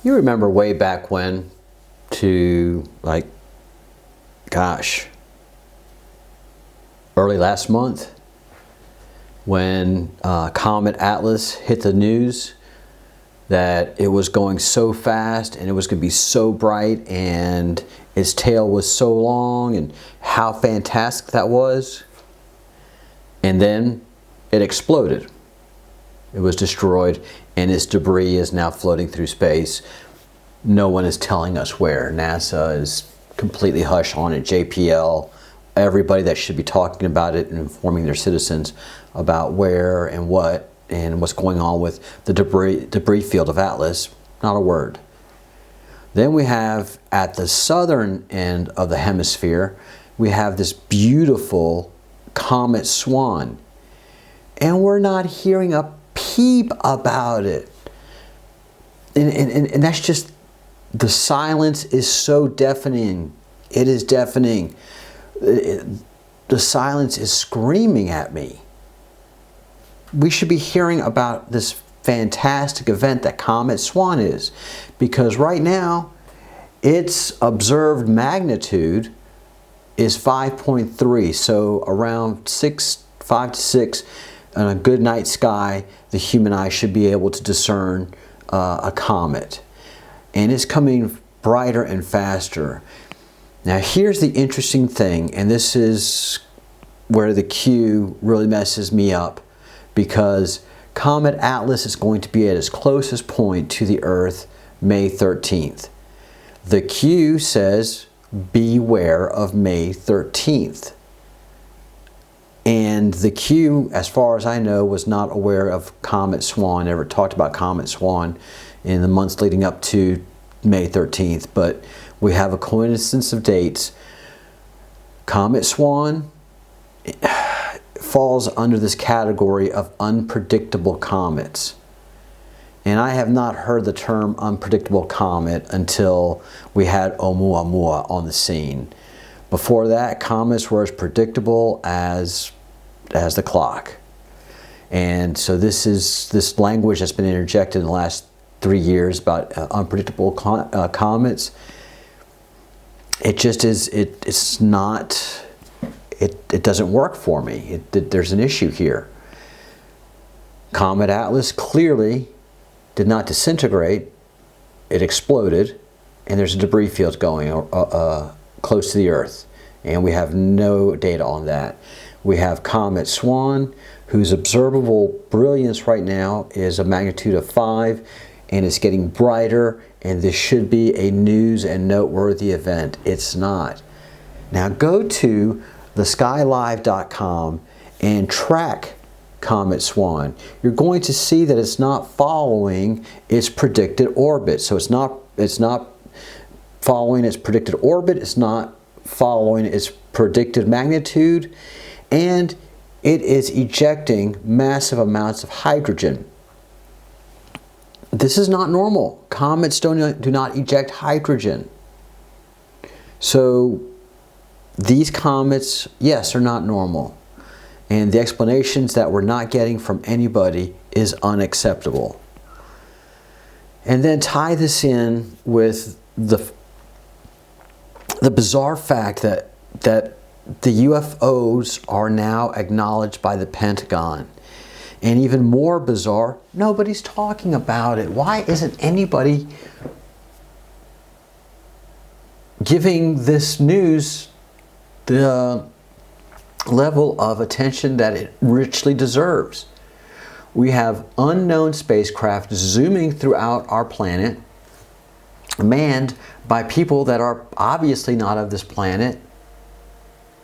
You remember way back when, to like, gosh, early last month, when Comet Atlas hit the news, that it was going so fast and it was going to be so bright and its tail was so long and how fantastic that was. And then it exploded. It was destroyed and its debris is now floating through space. No one is telling us where. NASA is completely hush on it. JPL, everybody that should be talking about it and informing their citizens about where and what's going on with the debris field of Atlas, not a word. Then we have, at the southern end of the hemisphere, we have this beautiful Comet SWAN, and we're not hearing a peep about it. And that's just, the silence is so deafening. It is deafening. The silence is screaming at me. We should be hearing about this fantastic event that Comet SWAN is, because right now its observed magnitude is 5.3, so around 5 to 6 on a good night sky, the human eye should be able to discern a comet, and it's coming brighter and faster. Now here's the interesting thing, and this is where the Q really messes me up, because Comet Atlas is going to be at its closest point to the Earth May 13th. The Q says beware of May 13th. And the Q, as far as I know, was not aware of Comet SWAN, never talked about Comet SWAN in the months leading up to May 13th. But we have a coincidence of dates. Comet SWAN falls under this category of unpredictable comets. And I have not heard the term unpredictable comet until we had Oumuamua on the scene. Before that, comets were as predictable as the clock. And so this language that's been interjected in the last 3 years about unpredictable comets. It just is, it's not, it doesn't work for me. There's an issue here. Comet Atlas clearly did not disintegrate. It exploded, and there's a debris field going close to the Earth, and we have no data on that. We have Comet SWAN, whose observable brilliance right now is a magnitude of 5, and it's getting brighter, and this should be a news and noteworthy event. It's not. Now go to theskylive.com and track Comet SWAN. You're going to see that it's not following its predicted orbit. So it's not following its predicted orbit, it's not following its predicted magnitude, and it is ejecting massive amounts of hydrogen. This is not normal. Comets do not eject hydrogen. So these comets, yes, are not normal. And the explanations that we're not getting from anybody is unacceptable. And then tie this in with the bizarre fact that the UFOs are now acknowledged by the Pentagon. And even more bizarre, nobody's talking about it. Why isn't anybody giving this news the level of attention that it richly deserves? We have unknown spacecraft zooming throughout our planet, manned by people that are obviously not of this planet,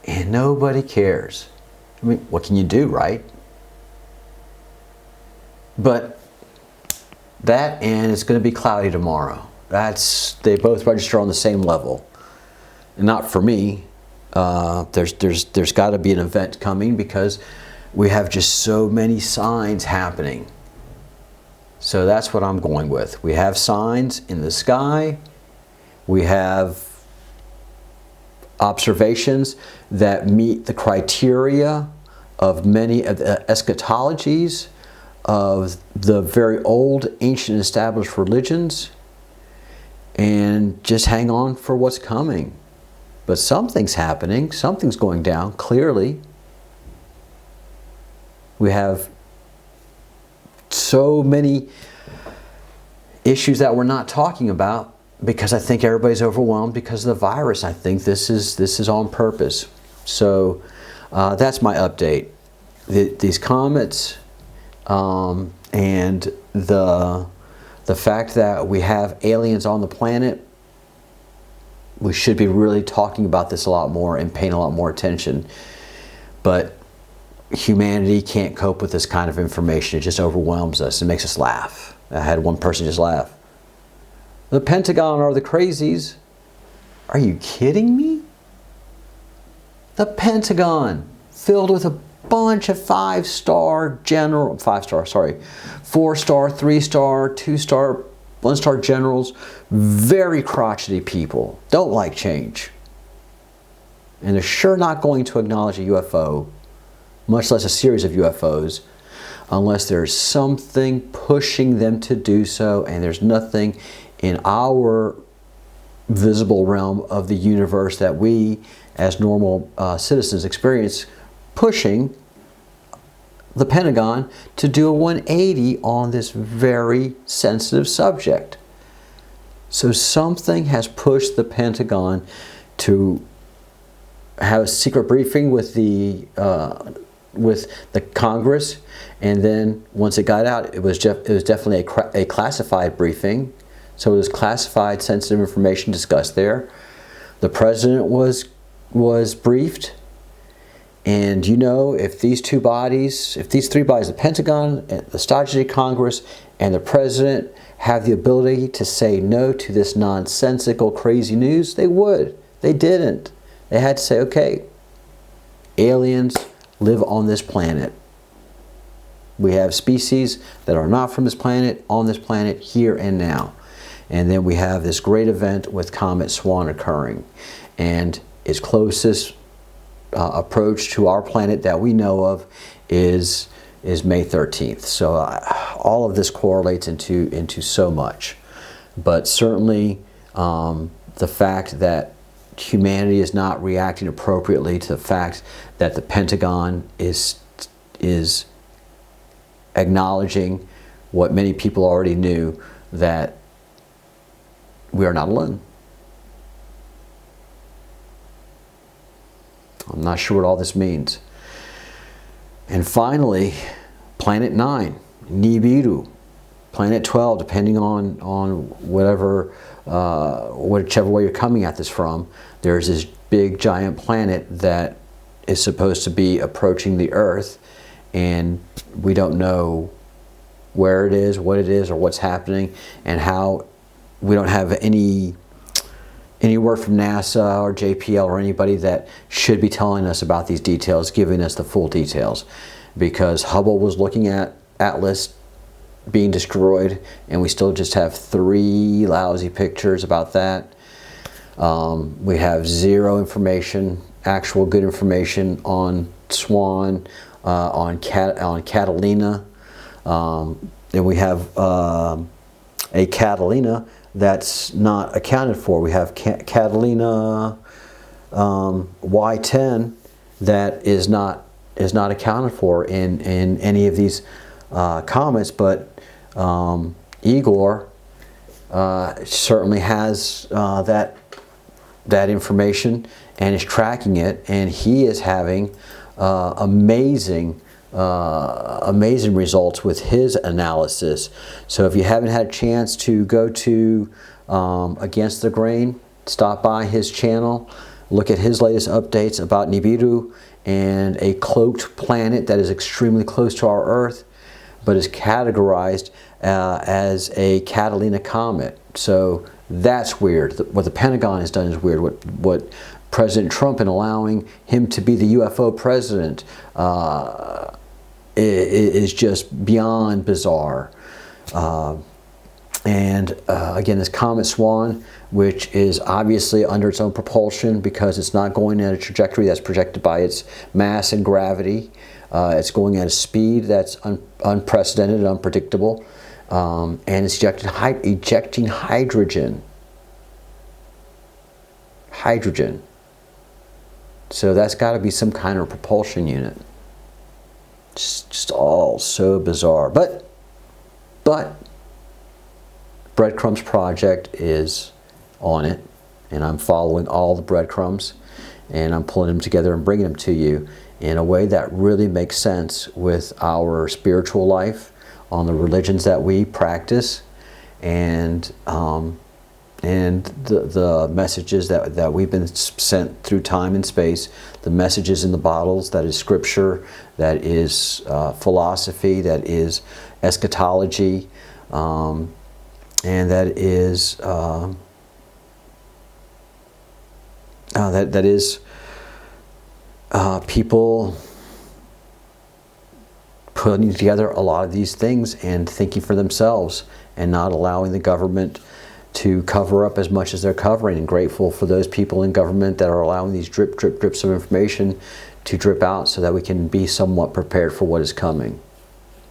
and nobody cares. I mean, what can you do, right? But that, and it's going to be cloudy tomorrow. They both register on the same level. And not for me. There's got to be an event coming, because we have just so many signs happening. So that's what I'm going with. We have signs in the sky. We have observations that meet the criteria of many of the eschatologies of the very old, ancient, established religions. and just hang on for what's coming. But something's happening, something's going down, clearly. We have so many issues that we're not talking about because I think everybody's overwhelmed because of the virus. I think this is on purpose. So that's my update. These comets and the fact that we have aliens on the planet, we should be really talking about this a lot more and paying a lot more attention. But humanity can't cope with this kind of information. It just overwhelms us. It makes us laugh. I had one person just laugh. The Pentagon are the crazies. Are you kidding me? The Pentagon, filled with a bunch of 4-star, 3-star, 2-star, 1-star generals, very crotchety people, don't like change. And they're sure not going to acknowledge a UFO, much less a series of UFOs, unless there's something pushing them to do so, and there's nothing in our visible realm of the universe that we, as normal citizens, experience pushing the Pentagon to do a 180 on this very sensitive subject. So something has pushed the Pentagon to have a secret briefing with the Congress, and then once it got out, it was definitely a classified briefing. So it was classified, sensitive information discussed there. The president was briefed, and you know, if these three bodies, the Pentagon, the Statutory Congress, and the president have the ability to say no to this nonsensical, crazy news, they would. They didn't. They had to say, okay, aliens live on this planet. We have species that are not from this planet, on this planet, here and now. And then we have this great event with Comet SWAN occurring. And its closest approach to our planet that we know of is May 13th. So all of this correlates into so much. But certainly the fact that humanity is not reacting appropriately to the fact that the Pentagon is acknowledging what many people already knew, that we are not alone. I'm not sure what all this means. And finally, Planet 9, Nibiru, Planet 12, depending on whichever way you're coming at this from, there's this big giant planet that is supposed to be approaching the Earth, and we don't know where it is, what it is, or what's happening, and how. We don't have any word from NASA or JPL or anybody that should be telling us about these details, giving us the full details, because Hubble was looking at Atlas being destroyed, and we still just have 3 lousy pictures about that. We have 0 information, actual good information on SWAN, on Catalina, and we have a Catalina that's not accounted for. We have Catalina Y10 that is not accounted for in any of these comets, but Igor certainly has that information and is tracking it, and he is having amazing results with his analysis. So if you haven't had a chance to go to Against the Grain, stop by his channel, look at his latest updates about Nibiru and a cloaked planet that is extremely close to our Earth, but is categorized as a Catalina comet. So that's weird. What the Pentagon has done is weird. What President Trump, in allowing him to be the UFO president, is just beyond bizarre. And again, this Comet SWAN, which is obviously under its own propulsion because it's not going at a trajectory that's projected by its mass and gravity. It's going at a speed that's unprecedented and unpredictable. And it's ejecting hydrogen. hydrogen. So that's got to be some kind of propulsion unit. Just all so bizarre. But Breadcrumbs Project is on it, and I'm following all the breadcrumbs, and I'm pulling them together and bringing them to you in a way that really makes sense with our spiritual life, on the religions that we practice, and the messages that we've been sent through time and space, the messages in the bottles, that is scripture, that is philosophy, that is eschatology, and that is people putting together a lot of these things and thinking for themselves and not allowing the government to cover up as much as they're covering, and grateful for those people in government that are allowing these drips of information to drip out so that we can be somewhat prepared for what is coming.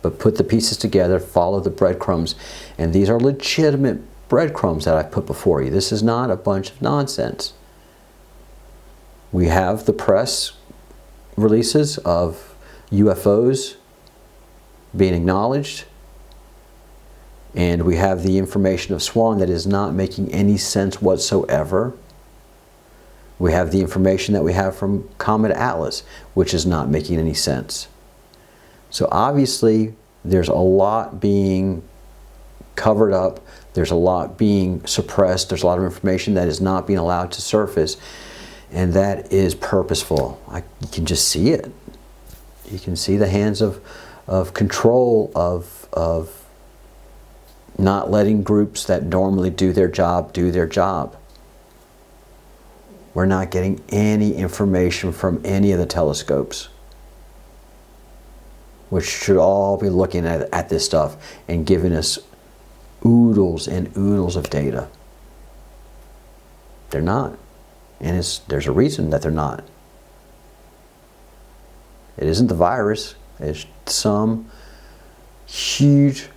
But put the pieces together, follow the breadcrumbs, and these are legitimate breadcrumbs that I put before you. This is not a bunch of nonsense. We have the press releases of UFOs being acknowledged, and we have the information of SWAN that is not making any sense whatsoever. We have the information that we have from Comet Atlas, which is not making any sense. So obviously there's a lot being covered up, there's a lot being suppressed, there's a lot of information that is not being allowed to surface, and that is purposeful. You can just see it. You can see the hands of control, of not letting groups that normally do their job do their job. We're not getting any information from any of the telescopes, which should all be looking at this stuff and giving us oodles and oodles of data. They're not. And there's a reason that they're not. It isn't the virus. It's some huge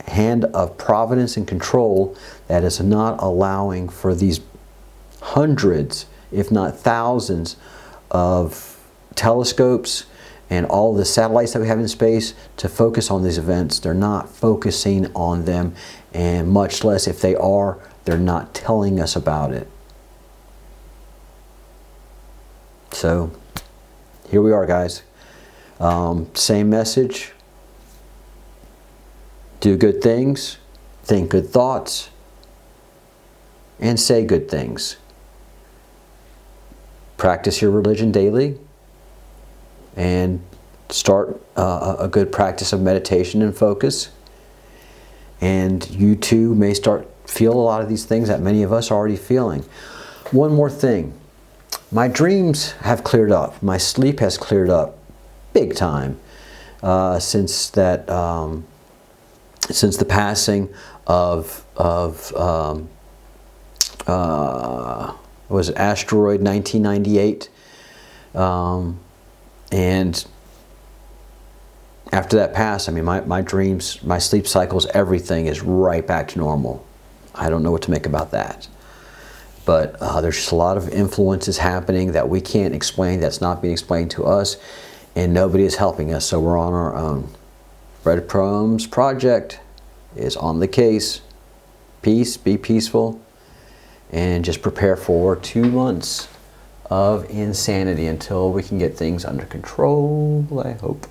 hand of providence and control that is not allowing for these hundreds, if not thousands, of telescopes and all the satellites that we have in space to focus on these events. They're not focusing on them, and much less, if they are, they're not telling us about it. So here we are, guys. Same message. Do good things, think good thoughts, and say good things. Practice your religion daily, and start a good practice of meditation and focus. And you too may feel a lot of these things that many of us are already feeling. One more thing. My dreams have cleared up. My sleep has cleared up big time since the passing of was it asteroid 1998, and after that passed, I mean, my dreams, my sleep cycles, everything is right back to normal. I don't know what to make about that. But there's just a lot of influences happening that we can't explain, that's not being explained to us, and nobody is helping us, so we're on our own. Breadcrumbs Project is on the case. Peace, be peaceful, and just prepare for 2 months of insanity until we can get things under control, I hope.